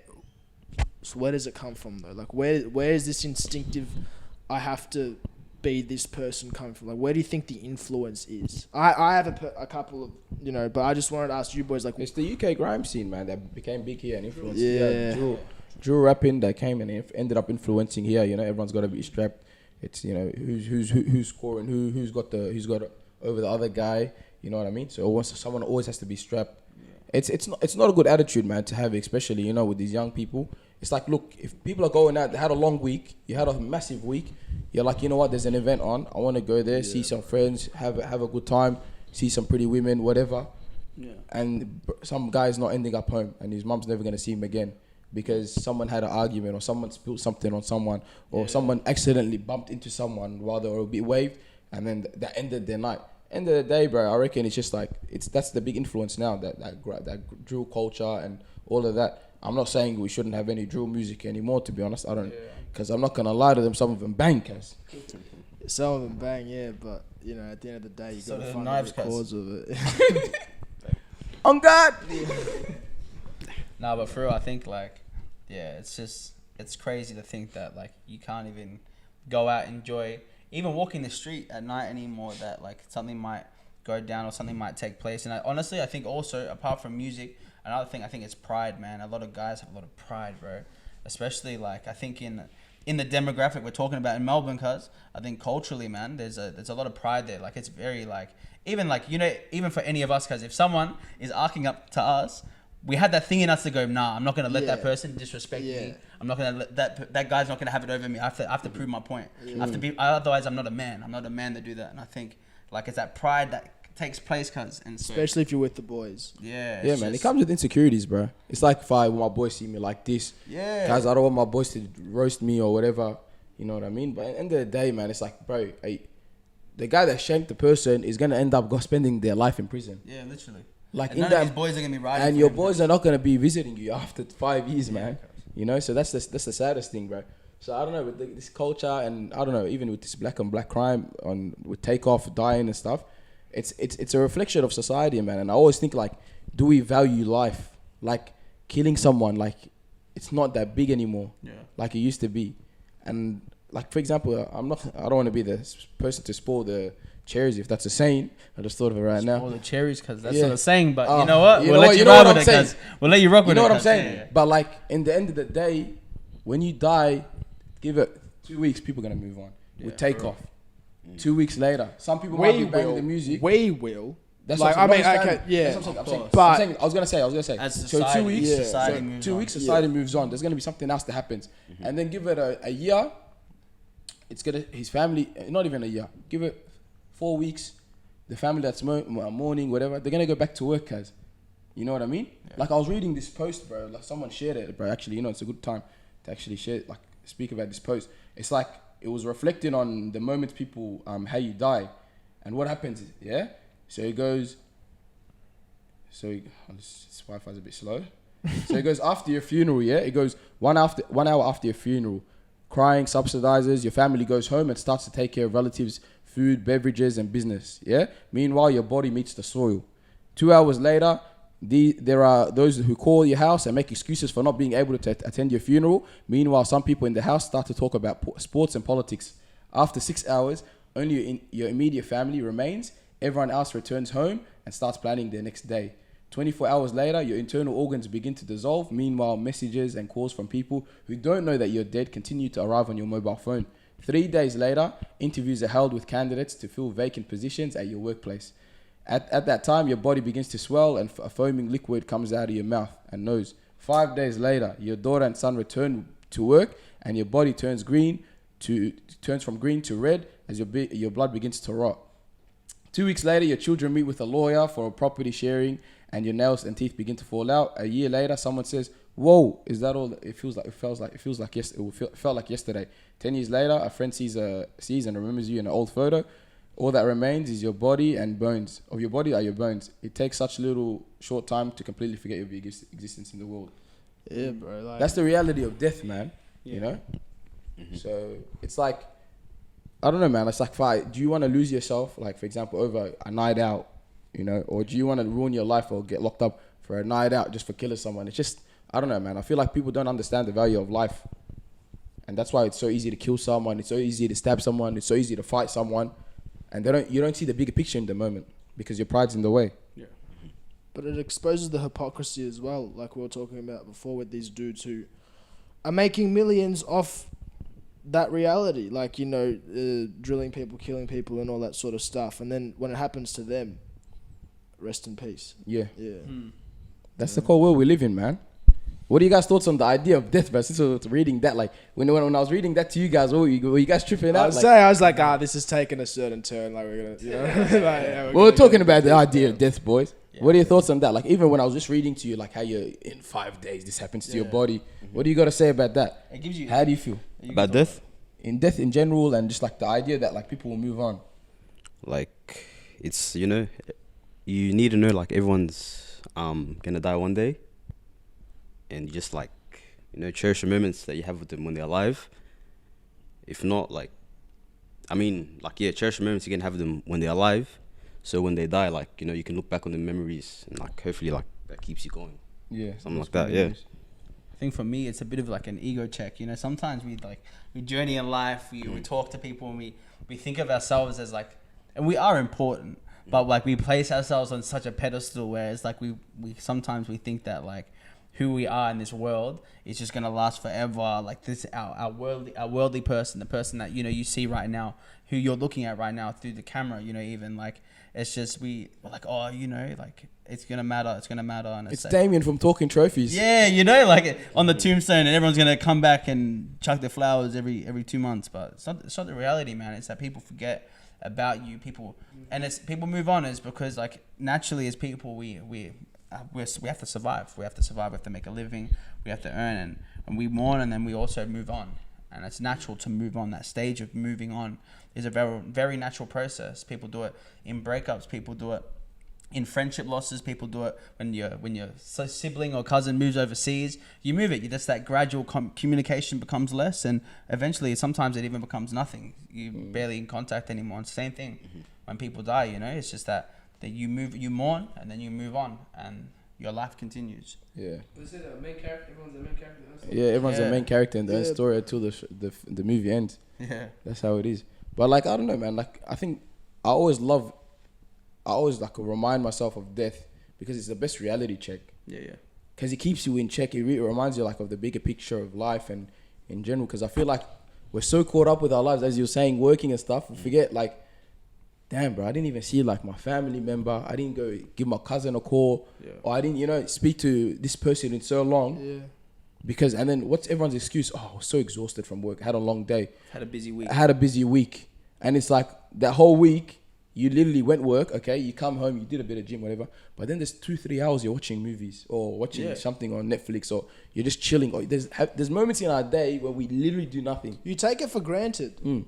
does it come from though? Like, where is this instinctive? I have to be this person come from? Like, where do you think the influence is? I have a couple of, you know, but I just wanted to ask you boys, like, it's the UK grime scene, man, that became big here and influenced. Yeah. Drill rapping that came and ended up influencing here. You know, everyone's got to be strapped. It's, you know, who's scoring, who's got over the other guy. You know what I mean? So someone always has to be strapped. Yeah. It's not a good attitude, man, to have, especially, you know, with these young people. It's like, look, if people are going out, they had a long week, you had a massive week, you're like, you know what, there's an event on, I want to go there, see some friends, have a good time, see some pretty women, whatever. Yeah. And some guy's not ending up home, and his mum's never going to see him again because someone had an argument, or someone spilled something on someone, or someone accidentally bumped into someone while they were a bit waved, and then that ended their night. End of the day, bro, I reckon it's just like, that's the big influence now, that drill culture and all of that. I'm not saying we shouldn't have any drill music anymore, to be honest. I don't, because I'm not going to lie to them, some of them bang, cuz. Some of them bang, yeah, but, you know, at the end of the day, you got to find the cause of it. On God! Nah, but for real, I think, like, it's crazy to think that, like, you can't even go out and enjoy, even walking the street at night anymore, that, like, something might go down or something might take place. And honestly, I think also, apart from music, another thing, I think it's pride, man. A lot of guys have a lot of pride, bro. Especially, like, I think in the demographic we're talking about in Melbourne, cuz I think culturally, man, there's a lot of pride there. Like, it's very, like, even, like, you know, even for any of us, cuz if someone is arcing up to us, we had that thing in us to go, nah, I'm not going to let that person disrespect me. I'm not going to let that guy's not going to have it over me. I have to prove my point. I have to be, otherwise I'm not a man. I'm not a man to do that. And I think, like, it's that pride that takes place, cuz, and so, especially if you're with the boys. Yeah, man, it comes with insecurities, bro. It's like if I want my boys see me like this, guys, I don't want my boys to roast me or whatever, you know what I mean? But at the end of the day, man, it's like, bro, the guy that shanked the person is gonna end up spending their life in prison. Yeah, literally. Like, and none of his boys are gonna be riding, and your boys are not gonna be visiting you after 5 years, man. You know, so that's the saddest thing, bro. So I don't know, with this culture, and I don't know, even with this black on black crime with Takeoff dying and stuff. It's a reflection of society, man. And I always think, like, do we value life? Like, killing someone, like, it's not that big anymore, like it used to be. And like for example, I don't want to be the person to spoil the cherries if that's a saying. I just thought of it right now. All the cherries, because that's Yeah. not a saying. But you know what? you We'll know let you what ride I'm with it, saying. cuz. We'll let you rock You with know it. what I'm cuz. saying? Yeah. But like in the end of the day, when you die, give it 2 weeks, people are gonna move on. We take off. 2 weeks later, some people might be banging the music. We will. That's Like, what I'm I mean, saying. okay, yeah. That's what I'm saying. But- I'm saying, I was gonna say. As So society, 2 weeks, society so moves 2 on. weeks, society moves on. There's gonna be something else that happens, and then give it a year. It's gonna his family. Not even a year. Give it 4 weeks. The family that's mourning, whatever, they're gonna go back to work, cuz. You know what I mean? Yeah. Like I was reading this post, bro. Like someone shared it, bro. Actually, it's a good time to actually share, like speak about this post. It's like it was reflecting on the moments people, how you die, and what happens. Yeah. So it goes. This Wi-Fi's a bit slow. So it goes after your funeral. Yeah. It goes 1 hour after your funeral. Crying subsidizes. Your family goes home and starts to take care of relatives, food, beverages, and business. Yeah. Meanwhile, your body meets the soil. 2 hours later, there are those who call your house and make excuses for not being able to attend your funeral. Meanwhile, some people in the house start to talk about sports and politics. After 6 hours, only your immediate family remains. Everyone else returns home and starts planning their next day. 24 hours later, your internal organs begin to dissolve. Meanwhile, messages and calls from people who don't know that you're dead continue to arrive on your mobile phone. 3 days later, interviews are held with candidates to fill vacant positions at your workplace. At that time, your body begins to swell and a foaming liquid comes out of your mouth and nose. 5 days later, your daughter and son return to work and your body turns from green to red as your blood begins to rot. 2 weeks later, your children meet with a lawyer for a property sharing and your nails and teeth begin to fall out. A year later, someone says, "Whoa, is that all? It felt like yesterday." 10 years later, a friend sees and remembers you in an old photo. All that remains is your body and bones. Of your body are your bones. It takes such little short time to completely forget your existence in the world. Yeah, bro. Like, That's the reality of death, man. Yeah. You know? So it's like, I don't know, man. It's like, do you want to lose yourself, like, for example, over a night out, or do you want to ruin your life or get locked up for a night out just for killing someone? It's just, I don't know, man. I feel like people don't understand the value of life. And that's why it's so easy to kill someone. It's so easy to stab someone. It's so easy to fight someone. And you don't see the bigger picture in the moment because your pride's in the way. Yeah. But it exposes the hypocrisy as well, like we were talking about before with these dudes who are making millions off that reality, like, drilling people, killing people and all that sort of stuff. And then when it happens to them, rest in peace. Yeah. Yeah. That's the cold world we live in, man. What are you guys' thoughts on the idea of death, man? Since I was reading that, like, when I was reading that to you guys, were you guys tripping out? I was like, this is taking a certain turn. Like, we're gonna, we're talking about the idea of death, boys. Yeah. What are your thoughts on that? Like, even when I was just reading to you, like, how you're in 5 days, this happens to your body. What do you got to say about that? It gives you. How do you feel About death? In death in general, and just like the idea that like people will move on. Like, it's, you need to know, like, everyone's gonna die one day, and you just, like, cherish the moments that you have with them when they're alive. If not, like, cherish the moments you can have with them when they're alive, so when they die, like, you can look back on the memories and, like, hopefully, like, that keeps you going. Yeah, something like that. Yeah. I think for me, it's a bit of like an ego check. Sometimes we journey in life, we talk to people, and we think of ourselves as like, and we are important, but like we place ourselves on such a pedestal where it's like we sometimes we think that like who we are in this world is just gonna last forever. Like this, our worldly person, the person that you see right now, who you're looking at right now through the camera. Even like it's just we're like, oh, like it's gonna matter. And it's Damien from Talking Trophies. Yeah, like on the tombstone, and everyone's gonna come back and chuck their flowers every 2 months. But it's not the reality, man. It's that people forget about you. People move on is because like naturally as people we have to survive. We have to make a living. We have to earn, and we mourn, and then we also move on. And it's natural to move on. That stage of moving on is a very, very natural process. People do it in breakups. People do it in friendship losses. People do it when your sibling or cousin moves overseas. You move it. Just that gradual communication becomes less, and eventually, sometimes it even becomes nothing. You're barely in contact anymore. It's the same thing when people die. It's just that you mourn and then you move on, and your life continues. Yeah. Was it a main character? Everyone's a main character. Yeah, everyone's Yeah. the main character in the Yeah. story until the movie ends. Yeah. That's how it is. But like, I don't know, man. Like, I think I always like remind myself of death because it's the best reality check. Yeah, yeah. Because it keeps you in check. It reminds you like of the bigger picture of life and in general. Because I feel like we're so caught up with our lives, as you were saying, working and stuff. We forget like, damn, bro, I didn't even see like my family member. I didn't go give my cousin a call, or I didn't, speak to this person in so long. Yeah. Because and then what's everyone's excuse? Oh, I was so exhausted from work. I had a long day. Had a busy week. I had a busy week, and it's like that whole week. You literally went work, okay? You come home, you did a bit of gym, whatever. But then there's 2-3 hours you're watching movies or watching something on Netflix, or you're just chilling. Or there's moments in our day where we literally do nothing. You take it for granted. Mm.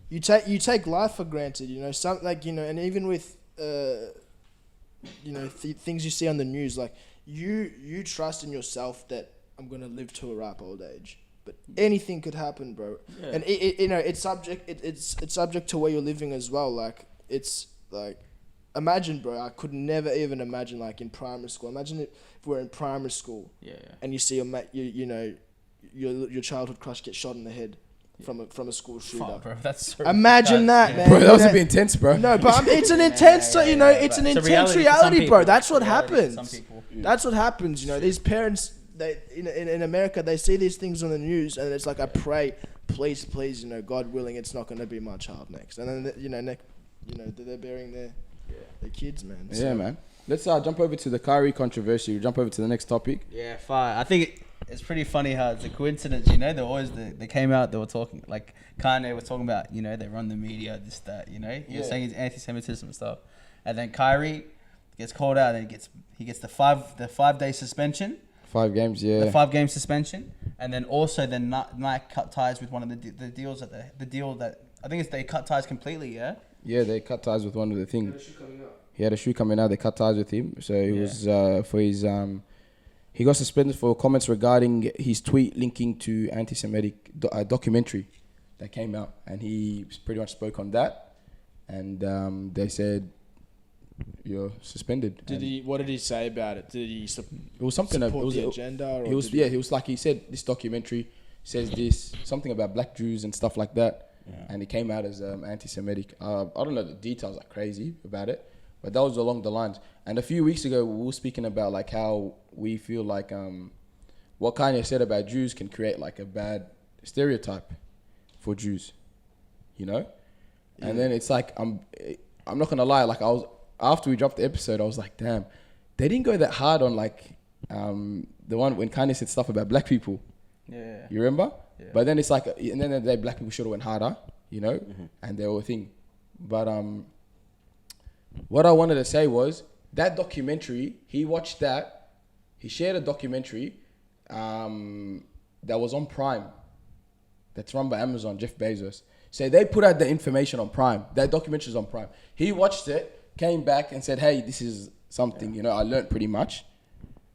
Yeah. You take life for granted. Some and even with things you see on the news, like you trust in yourself that I'm gonna live to a ripe old age. But anything could happen, bro. Yeah. And it's subject to where you're living as well. Like it's like, imagine, bro. I could never even imagine like in primary school. Imagine if we're in primary school. Yeah. And you see your childhood crush get shot in the head from a school shooter. Oh, bro, that's so imagine that, man. Bro, that was a bit intense, bro. No, but it's an intense. It's an intense reality, bro. That's what happens. Some people. That's what happens. These parents. They in America they see these things on the news and it's like, I pray, please, God willing, it's not going to be my child next. And then they're burying their kids, man. Yeah, man. Let's jump over to the Kyrie controversy. We'll jump over to the next topic. Yeah, fine. I think it's pretty funny how it's a coincidence. They came out. They were talking like Kanye was talking about. They run the media, this that. He was saying it's anti-Semitism and stuff, and then Kyrie gets called out and he gets the 5-day suspension. 5 games, yeah. The 5-game suspension, and then also Nike cut ties with one of the deals that I think they cut ties completely. Yeah. Yeah, they cut ties with one of the things. He had a shoe coming out. They cut ties with him, so he was for his he got suspended for comments regarding his tweet linking to anti-Semitic documentary that came out, and he pretty much spoke on that, and they said, you're suspended. What did he say about it? Did he it was something support the agenda? Or he said this documentary says this, something about black Jews and stuff like that, and it came out as anti-Semitic. I don't know, the details are crazy about it, but that was along the lines. And a few weeks ago, we were speaking about like how we feel like what Kanye said about Jews can create like a bad stereotype for Jews, And then it's like I'm not gonna lie, like after we dropped the episode, I was like, damn, they didn't go that hard on like the one when Kanye said stuff about black people. Yeah. You remember? Yeah. But then it's like, and then the black people should have went harder, and they were a thing. But what I wanted to say was that documentary, he watched that, he shared a documentary that was on Prime, that's run by Amazon, Jeff Bezos. So they put out the information on Prime. That documentary is on Prime. He watched it, came back and said, hey, this is something, I learned pretty much.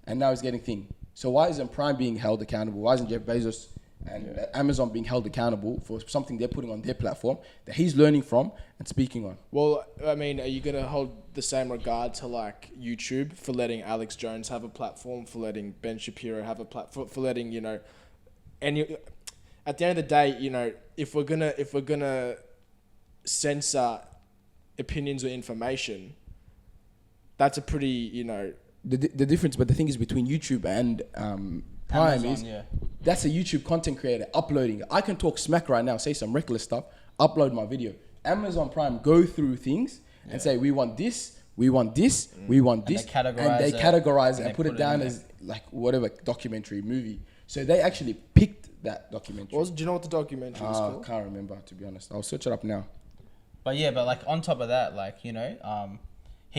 And now he's getting thing. So why isn't Prime being held accountable? Why isn't Jeff Bezos and Amazon being held accountable for something they're putting on their platform that he's learning from and speaking on? Well, I mean, are you going to hold the same regard to like YouTube for letting Alex Jones have a platform, for letting Ben Shapiro have a platform, for letting, any... At the end of the day, if we're gonna censor opinions or information, that's a pretty, The difference, but the thing is between YouTube and Prime Amazon, is that's a YouTube content creator uploading it. I can talk smack right now, say some reckless stuff, upload my video. Amazon Prime go through things and say, we want this, we want this, we want this, and they categorize it and put it down as like whatever documentary movie. So they actually picked that documentary. Do you know what the documentary is called? I can't remember, to be honest. I'll search it up now. But like on top of that, like, he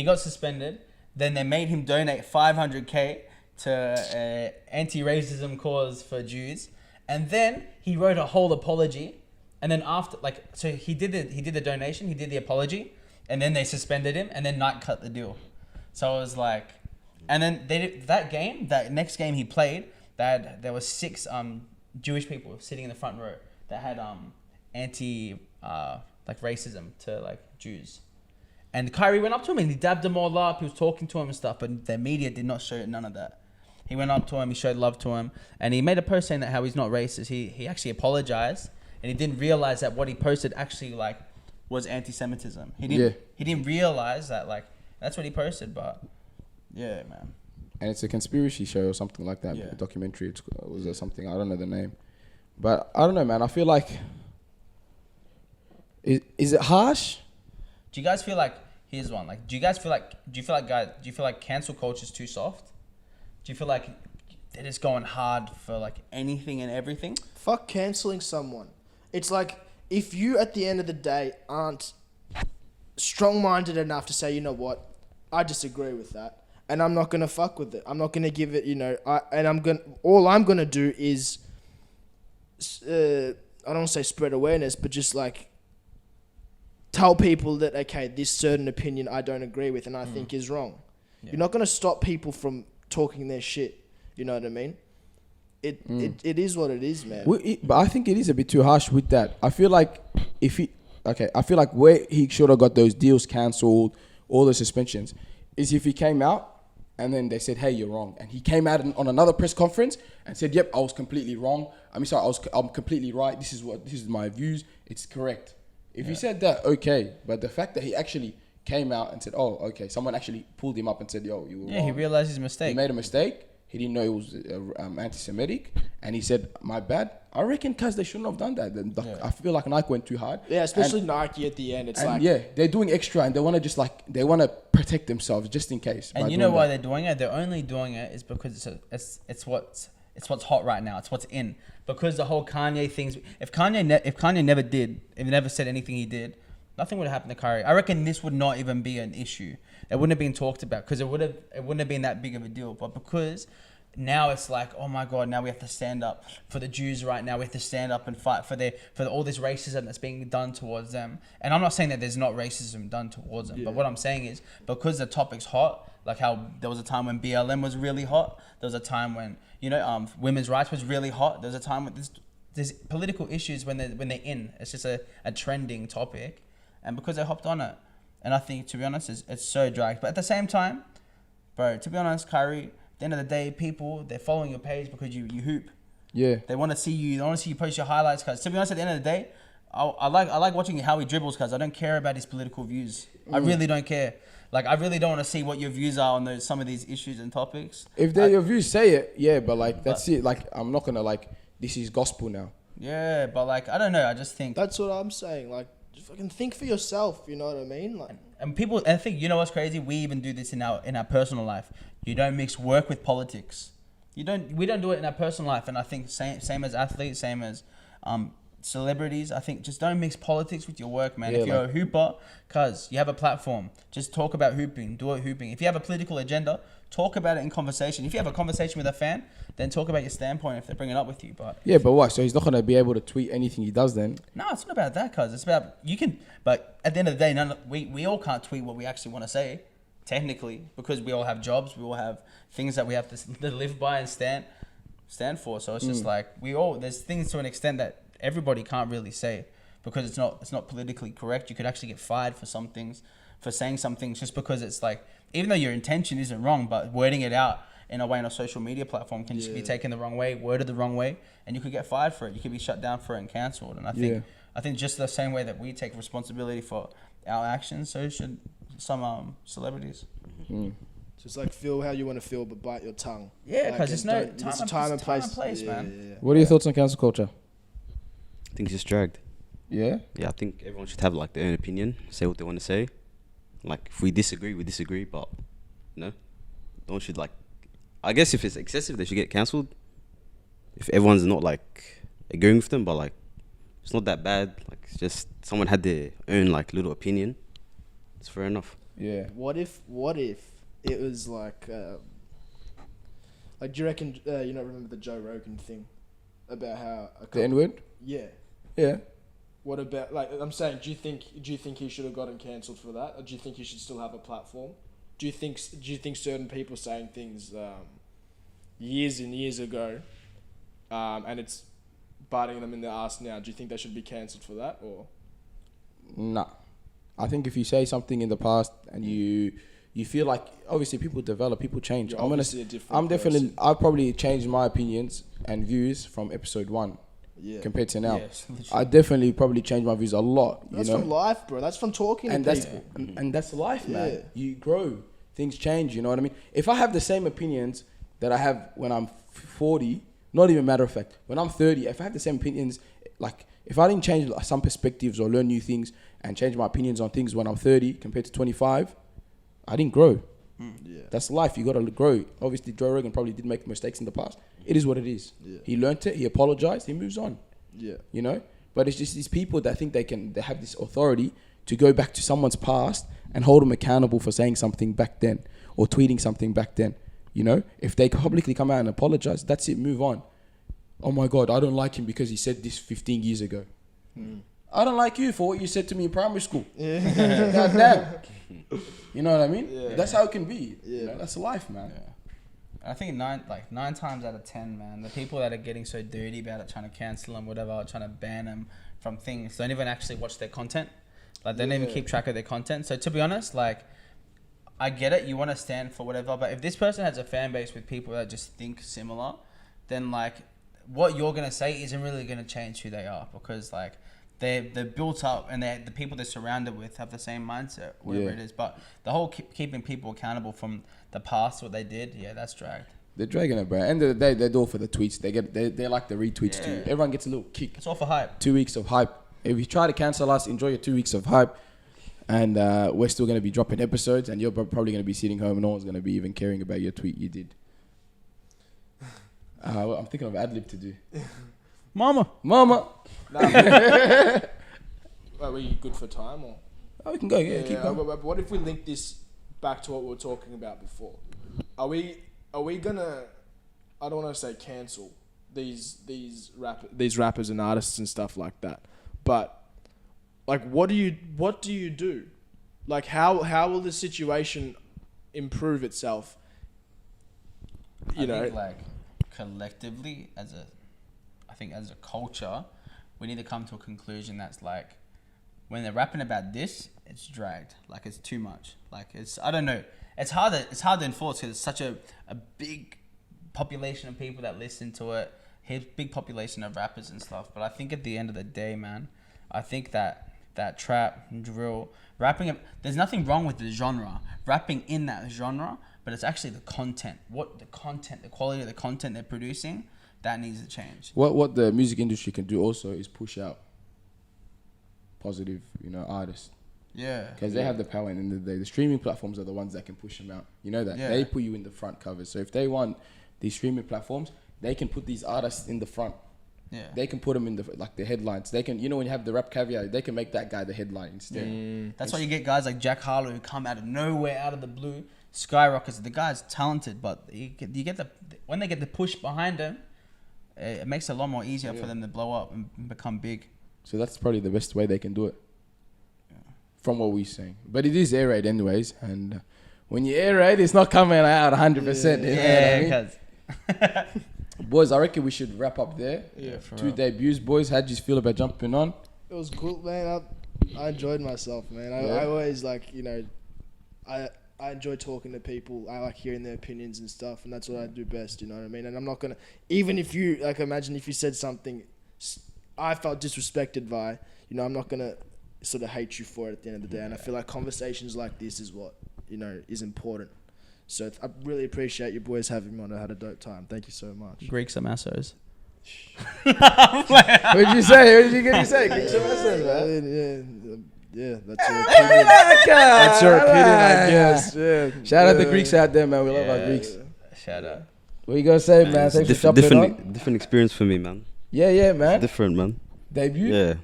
got suspended. Then they made him donate 500K to anti-racism cause for Jews. And then he wrote a whole apology. And then after, so he did the donation, he did the apology, and then they suspended him, and then Nike cut the deal. So it was like, and then they did that next game he played, there was 6 Jewish people sitting in the front row that had anti racism to like Jews, And Kyrie went up to him and he dabbed them all up. He was talking to him and stuff, but the media did not show none of that. He went up to him, he showed love to him, and he made a post saying that how he's not racist. He actually apologized, and he didn't realize that what he posted actually like was anti-Semitism. He didn't realize that like that's what he posted, but yeah, man. And it's a conspiracy show or something like that. Yeah. A documentary. It was there something, I don't know the name, but I don't know, man. I feel like is it harsh? Do you guys feel like here's one? Like, do you feel like cancel culture is too soft? Do you feel like they're just going hard for like anything and everything? Fuck cancelling someone. It's like, if you at the end of the day aren't strong-minded enough to say, you know what, I disagree with that, and I'm not gonna fuck with it. I'm not gonna give it, all I'm gonna do is, I don't want to say spread awareness, but just like tell people that, okay, this certain opinion I don't agree with and I think is wrong. Yeah. You're not gonna stop people from talking their shit. You know what I mean? It is what it is, man. But I think it is a bit too harsh with that. I feel like I feel like where he should have got those deals cancelled, all the suspensions, is if he came out and then they said, hey, you're wrong. And he came out on another press conference and said, yep, I was completely wrong. I'm completely right. This is my views. It's correct. If he said that, okay. But the fact that he actually came out and said, oh, okay, someone actually pulled him up and said, yo, you were wrong. Yeah, he realized his mistake. He made a mistake. He didn't know it was anti-Semitic, and he said, my bad. I reckon because they shouldn't have done that. I feel like Nike went too hard. Yeah, especially Nike at the end. It's like... Yeah, they're doing extra, and they want to protect themselves just in case. And you know why they're doing it? They're only doing it is because it's what's hot right now. It's what's in. Because the whole Kanye things... If Kanye never said anything he did, nothing would have happened to Kyrie. I reckon this would not even be an issue. It wouldn't have been talked about because it wouldn't have been that big of a deal. But because now it's like, oh my God, now we have to stand up for the Jews right now. We have to stand up and fight for all this racism that's being done towards them. And I'm not saying that there's not racism done towards them. Yeah. But what I'm saying is because the topic's hot, like how there was a time when BLM was really hot. There was a time when, women's rights was really hot. There's a time when there's political issues when they're in. It's just a trending topic. And because they hopped on it. And I think, to be honest, it's so dragged. But at the same time, bro, to be honest, Kyrie, at the end of the day, people, they're following your page because you hoop. Yeah. They want to see you. They want to see you post your highlights. Because to be honest, at the end of the day, I like watching how he dribbles because I don't care about his political views. I really don't care. Like, I really don't want to see what your views are on some of these issues and topics. If they're your views, say it. Yeah, but that's it. Like, I'm not going to, this is gospel now. Yeah, but, I don't know. I just think... That's what I'm saying. Just fucking think for yourself, you know what I mean? And people, I think, you know what's crazy? We even do this in our personal life. You don't mix work with politics. We don't do it in our personal life. And I think same as athletes, same as celebrities. I think just don't mix politics with your work, man. Yeah, if you're a hooper, cause you have a platform, just talk about hooping, do it hooping. If you have a political agenda, talk about it in conversation. If you have a conversation with a fan, then talk about your standpoint if they bring it up with you. But yeah, but what? So he's not gonna be able to tweet anything he does then? No, it's not about that, cause it's about you can. But at the end of the day, we all can't tweet what we actually want to say, technically, because we all have jobs, we all have things that we have to live by and stand for. So it's just like there's things to an extent that everybody can't really say because it's not politically correct. You could actually get fired for some things, for saying some things just because it's like, even though your intention isn't wrong, but wording it out in a way on a social media platform can just be taken the wrong way, worded the wrong way, and you could get fired for it. You could be shut down for it and cancelled. And I think just the same way that we take responsibility for our actions, so should some celebrities. Just feel how you want to feel, but bite your tongue. Yeah, because there's no time and place, man. Yeah. What are your thoughts on cancel culture? I think it's just dragged. Yeah? Yeah, I think everyone should have their own opinion, say what they want to say. If we disagree, we disagree, but no one should I guess if it's excessive, they should get cancelled. If everyone's not agreeing with them, but it's not that bad. It's just someone had their own little opinion. It's fair enough. Yeah. What if it was do you reckon remember the Joe Rogan thing about how the N-word? Yeah. Yeah. What about I'm saying? Do you think he should have gotten cancelled for that, or do you think he should still have a platform? Do you think certain people saying things years and years ago, and it's biting them in the ass now? Do you think they should be cancelled for that, or? Nah. I think if you say something in the past and you feel like, obviously people develop, people change. You're I'm obviously a different definitely, person. I've probably changed my opinions and views from episode 1 compared to now. Yes, literally. I definitely probably changed my views a lot. That's you know? from life, bro. That's from talking And to that's people. and that's life, man. Yeah. You grow, things change. You know what I mean? If I have the same opinions that I have when I'm 40, not even matter of fact, when I'm 30, if I have the same opinions, like if I didn't change some perspectives or learn new things and change my opinions on things when I'm 30 compared to 25, I didn't grow. Yeah. That's life. You got to grow. Obviously, Joe Rogan probably did make mistakes in the past. It is what it is. Yeah. He learned it. He apologized. He moves on. Yeah. You know? But it's just these people that think they have this authority to go back to someone's past and hold them accountable for saying something back then or tweeting something back then. You know? If they publicly come out and apologize, that's it. Move on. Oh my God, I don't like him because he said this 15 years ago. I don't like you for what you said to me in primary school. God damn. You know what I mean? Yeah. That's how it can be. Yeah. You know, that's life, man. I think nine times out of 10, man, the people that are getting so dirty about it, trying to cancel them, whatever, trying to ban them from things, don't even actually watch their content. Like, they don't even keep track of their content. So, to be honest, like, I get it. You want to stand for whatever. But if this person has a fan base with people that just think similar, then, like, what you're going to say isn't really going to change who they are. Because, like, they're built up and the people they're surrounded with have the same mindset, whatever it is. But the whole keeping people accountable from the past, what they did, that's dragged. They're dragging it, bro. End of the day, they do it for the tweets. They like the retweets too. Everyone gets a little kick. It's all for hype. 2 weeks of hype. If you try to cancel us, enjoy your 2 weeks of hype. And we're still going to be dropping episodes. And you're probably going to be sitting home and no one's going to be even caring about your tweet you did. I'm thinking of ad-lib to do. Mama. Are we good for time or? Oh, we can go. Yeah, keep going. But what if we link this back to what we were talking about before? Are we gonna? I don't want to say cancel these rappers and artists and stuff like that. But like, what do you do? Like, how will the situation improve itself? I think, like, collectively as a culture, we need to come to a conclusion that's like, when they're rapping about this, it's dragged. Like, it's too much. Like, I don't know. It's hard to enforce because it's such a big population of people that listen to it. Big population of rappers and stuff. But I think at the end of the day, man, I think that trap, drill, rapping, there's nothing wrong with the genre. Rapping in that genre, but it's actually the content. The quality of the content they're producing, that needs to change. What the music industry can do also is push out positive, artists. Yeah. Because they have the power, and in the day, the streaming platforms are the ones that can push them out. You know that. Yeah. They put you in the front covers. So if they want these streaming platforms, they can put these artists in the front. Yeah. They can put them in the headlines. They can, when you have the rap caviar, they can make that guy the headline instead. That's why you get guys like Jack Harlow who come out of nowhere, out of the blue, skyrockets. The guy's talented, but when they get the push behind him, it makes it a lot more easier for them to blow up and become big. So that's probably the best way they can do it. From what we're saying. But it is air raid anyways, and when you air raid, it's not coming out 100%. You know what I mean? Boys, I reckon we should wrap up there. Yeah, 2 debuts, boys. How'd you feel about jumping on? It was cool, man. I enjoyed myself, man. I always I enjoy talking to people. I like hearing their opinions and stuff, and that's what I do best, you know what I mean? And I'm not going to, even if you, imagine if you said something I felt disrespected by, I'm not going to sort of hate you for it at the end of the day. And I feel like conversations like this is what, is important. So I really appreciate you boys having me on. I had a dope time. Thank you so much. Greeks are massos. What did you say? What did you say? Greeks are massos, man. Yeah, that's your opinion. That's your opinion, I guess. Yeah. Shout out the Greeks out there, man. We love our Greeks. Shout out. What you gonna say, man? Thanks for jumping on. Different experience for me, man. Yeah, man. Different, man. Debut? Yeah.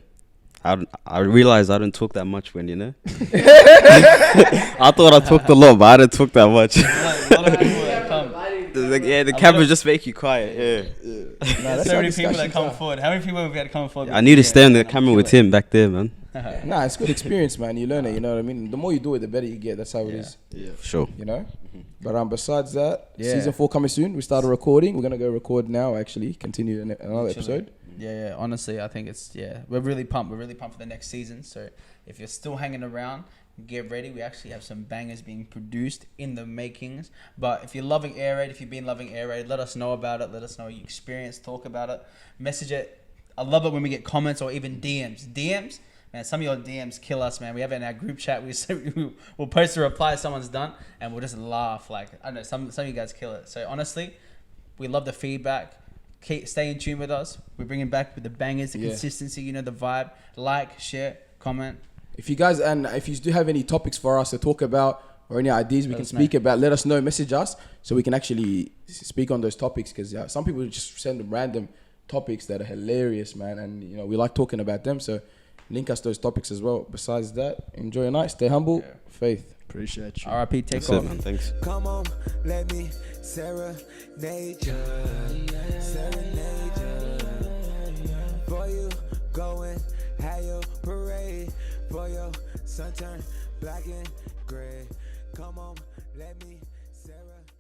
I realized I didn't talk that much when, I thought I talked a lot, but I didn't talk that much. The cameras just make you quiet, Nah, so many people that come forward. How many people have we had come forward? I need to stay on the camera with him back there, man. Nah, it's good experience, man. You learn it, you know what I mean? The more you do it, the better you get. That's how it is. Yeah. Sure. But besides that, season 4 coming soon. We started recording. We're going to go record now, actually. Continue another episode. Yeah. Honestly, I think we're really pumped. We're really pumped for the next season. So if you're still hanging around, get ready. We actually have some bangers being produced in the makings. But if you're loving Air Raid, if you've been loving Air Raid, let us know about it. Let us know your experience. Talk about it. Message it. I love it when we get comments or even DMs. Man, some of your DMs kill us, man. We have it in our group chat. We'll post a reply someone's done, and we'll just laugh. Like, I don't know, some of you guys kill it. So honestly, we love the feedback. Stay in tune with us. We're bringing back with the bangers, the consistency, the vibe. Like, share, comment. If you do have any topics for us to talk about or any ideas we can speak about, let us know. Message us so we can actually speak on those topics. Because some people just send them random topics that are hilarious, man, and we like talking about them. So link us those topics as well. Besides that, enjoy your night. Stay humble. Faith. Appreciate you. RIP. Takeoff. Man, thanks. Come on, let me serenade you. For you, go and have your parade. For your sun turn black and gray. Come on, let me serenade.